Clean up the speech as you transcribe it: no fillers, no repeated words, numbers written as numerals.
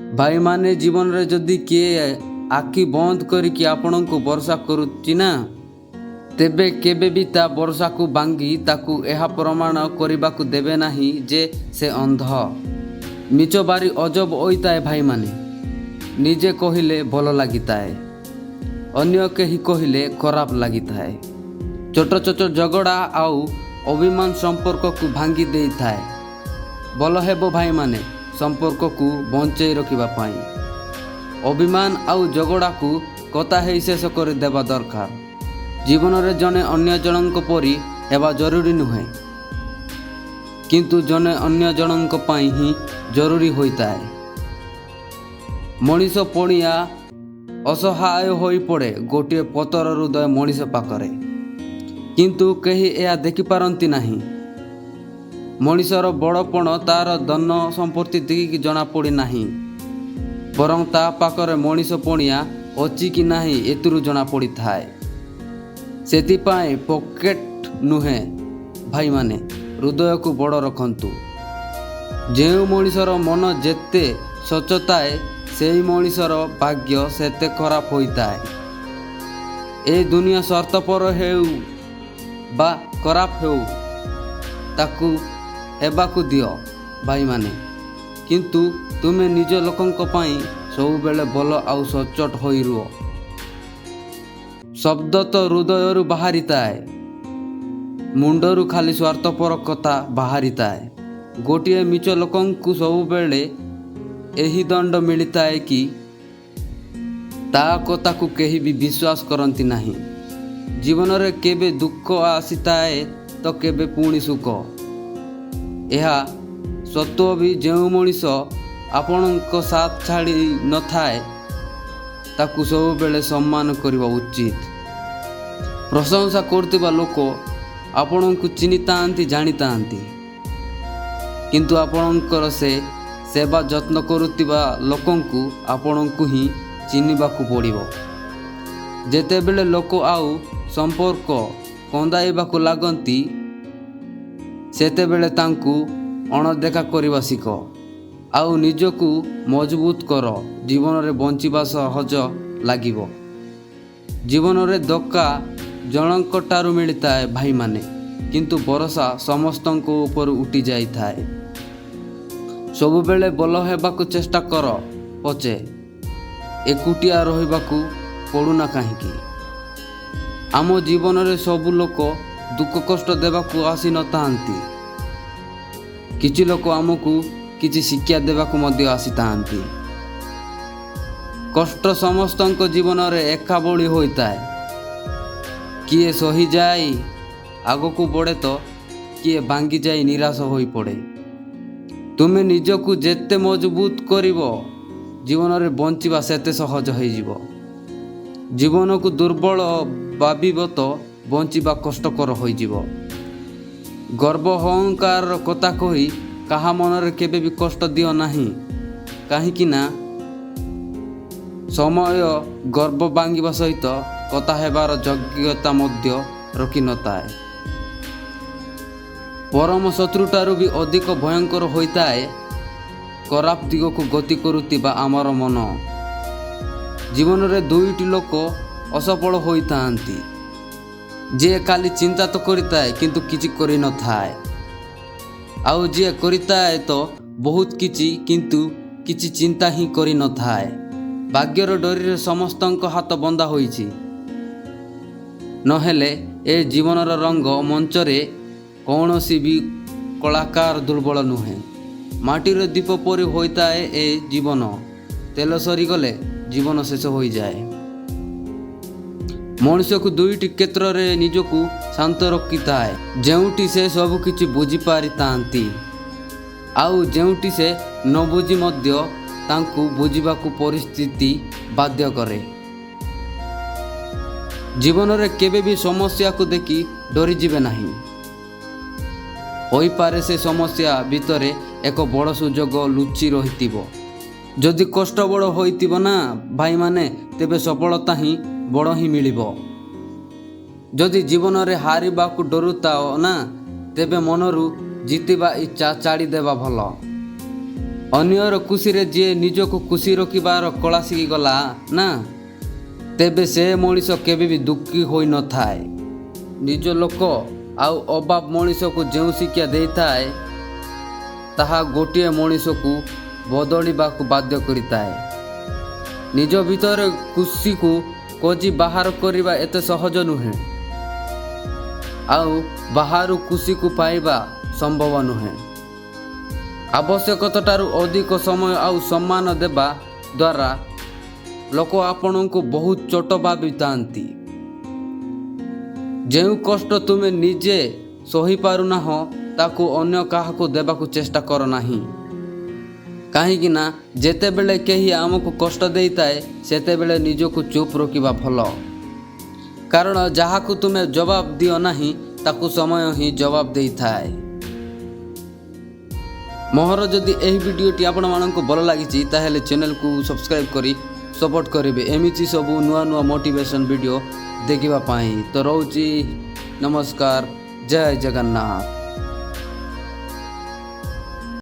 भाई माने जीवन रे जदि किए आखि बंद करिकी आपणको भरोसा करुच्ची ना तेबे केबे भी ता भरोसा को भांगी ताकू एहा प्रमाण करबाकू देबे नाही जे से अंध। मिच बारी अजब होइताए भाई माने। निजे कहिले भल लागिताए, अन्य केही कहिले खराब लागिताए। छोट छोट झगड़ा आउ अभिमान संपर्क को भांगी देई थाए। भल हेबो भाई माने संपर्क को बंचई रखिबा पाई। अभिमान आउ झगड़ा को कथा हेई शेष कर देबा दरकार। जीवन रे जने अन्य जनक परी हेबा जरूरी नुहे, किंतु जने अन्य जनक पाई ही जरूरी होइताए। मनीष पणिया असहाय होई पड़े गोटे पतर हृदय मनीष पाखरे, किंतु कहीं यह देखि पारंती नहीं। मनीषर बड़पण तार धन संपत्ति देखिकी जना पड़ी नहीं, बरं ता पाखरे मनीष पणिया अछि कि नहीं एतुरु जना पड़ी थाए। सेतिपाई पॉकेट नुहे भाई माने हृदय को बड़ रखंतु। जेउ मनीषर मन जेते स्वच्छताए सेई मनीषर भाग्य सेते खराब होइताए। ए दुनिया स्वार्थपर हेउ बा खराब हेउ ताकू हेबाकू दियो भाई माने, किंतु तुमे निज लोकंक पाई सब बेले भल आउ सचोट होई रुओ। शब्द तो हृदयरू बाहरीताए, मुंडरू खाली स्वार्थपर कथा बाहरीताए। गोटे मिच लोकंकु सब बेले एही दंड मिलता है कि ता कथा को कहीं भी विश्वास करती नहीं। जीवन रे केबे दुख आसीताए तो केबे पुणी सुख। यह सत्व भी जो मनीष आपण साथ छाड़ी न थाए ताकू सब बेले सम्मान करवा उचित। प्रशंसा करथिबा लोक आपण को चिन्हि तांती जानी तांती, किंतु आपणकर से सेवा जत्न करुथिबा लोकंकु आपणकु ही चिन्हिबाकू पड़िबो। जेतेबेले लोक आउ संपर्क कंदाइबाकू लागंती सेतेबेले तांकु अणदेखा करिबा शिख। आउ निजकू मजबूत कर, जीवन रे बंचिबा सहज लागिबो। जीवन रे धक्का जनकटारू मिलता है भाई माने, किंतु भरोसा समस्तंको ऊपर उठी जाई थाए। सबु बेले बल हेबाकू चेष्टा कर पचे एकुटिया रहिबाकू पड़ुना काहींकी। आम जीवन रे सबु लोक दुख कष्ट देबाकू आसी न थांती। किछि लोक आमकू किछि शिक्षा देबाकू मध्य आसी थांती। कष्ट समस्तंको जीवन रे एका बळी होइताए। किए सही जाए आगकू बढ़े तो किए भांगी जाए निराश होई पड़े। तुमे निजकू जेते मजबूत करिवो जीवन रे बंचिबा सेते सहज होई जिवो। जीवन को दुर्बल भाबिब तो बंचिबा कष्टकर होई जिवो। गर्व अहंकार कथा कही कहा मन रे केबे भी कष्ट दियो नाही, काहींकि ना समय गर्व भांगिबा सहित कथा हेबार योग्यता मध्य रखि नताए। परम शत्रुटारू भी अधिक भयंकर होइताए खराब दिग को गति करुतिबा आमर मन। जीवन रे दुईटी लोक असफल होइतांती, जे खाली चिंता तो करिताए किंतु किछि करि न थाए, आउ जे करिताए तो बहुत किछि किंतु किछि चिंता ही करि न थाए। भाग्यर डोरी समस्तंक हाथ बंधा होइछि, नहेले ए जीवनर रंग मंचरे कौनसी भी कलाकार दुर्बल नुहे। माटीर दीप परि होइताए ए जीवन, तेल सरी गले जीवन शेष हो जाए। मनुष्य को दुईटी क्षेत्र रे निजकू शांत रखिताए, जेउटी से सब किछि बुझी पारि तांती, आउ जेउटी से न बुझी मध्य तांकू बुझिबाकू परिस्थिति बाध्य करे। जीवन रे केबे भी समस्या को देखी डरी जिबे नहीं। होई पारे से समस्या भितरे एक बड़ सुजोग लुचि रहितिबो। जदि कष्ट बड़ होइतिबो ना भाई माने तेबे सफलता ही बड़ ही मिलिबो। जदि जीवन रे हारिबाकू डरुताओ ना तेबे मनरू जीतिबा इच्छा छाड़ी देबा भल। ଅନ୍ୟର ଖୁସିରେ ଯିଏ ନିଜକୁ ଖୁସି ରଖିବାର କଳା ଶିଖିଗଲା ନା, ତେବେ ସେ ମଣିଷ କେବେ ବି ଦୁଃଖୀ ହୋଇନଥାଏ। ନିଜ ଲୋକ ଆଉ ଅଭାବ ମଣିଷକୁ ଯେଉଁ ଶିକ୍ଷା ଦେଇଥାଏ ତାହା ଗୋଟିଏ ମଣିଷକୁ ବଦଳିବାକୁ ବାଧ୍ୟ କରିଥାଏ। ନିଜ ଭିତରେ ଖୁସିକୁ ଖୋଜି ବାହାର କରିବା ଏତେ ସହଜ ନୁହେଁ, ଆଉ ବାହାରୁ ଖୁସିକୁ ପାଇବା ସମ୍ଭବ ନୁହେଁ। ଆବଶ୍ୟକତାଠାରୁ ଅଧିକ ସମୟ ଆଉ ସମ୍ମାନ ଦେବା ଦ୍ୱାରା ଲୋକ ଆପଣଙ୍କୁ ବହୁତ ଛୋଟ ଭାବିଥାନ୍ତି। ଯେଉଁ କଷ୍ଟ ତୁମେ ନିଜେ ସହିପାରୁନାହଁ ତାକୁ ଅନ୍ୟ କାହାକୁ ଦେବାକୁ ଚେଷ୍ଟା କର ନାହିଁ। କାହିଁକି ନା ଯେତେବେଳେ କେହି ଆମକୁ କଷ୍ଟ ଦେଇଥାଏ ସେତେବେଳେ ନିଜକୁ ଚୁପ୍ ରଖିବା ଭଲ। କାରଣ ଯାହାକୁ ତୁମେ ଜବାବ ଦିଅ ନାହିଁ ତାକୁ ସମୟ ହିଁ ଜବାବ ଦେଇଥାଏ। ମୋର ଯଦି ଏହି ଭିଡ଼ିଓଟି ଆପଣମାନଙ୍କୁ ଭଲ ଲାଗିଛି ତାହେଲେ ଚ୍ୟାନେଲକୁ ସବସ୍କ୍ରାଇବ୍ କରି ସପୋର୍ଟ କରିବେ ଏମିତି ସବୁ ନୂଆ ନୂଆ ମୋଟିଭେସନ୍ ଭିଡ଼ିଓ ଦେଖିବା ପାଇଁ। ତ ରହୁଛି, ନମସ୍କାର, ଜୟ ଜଗନ୍ନାଥ।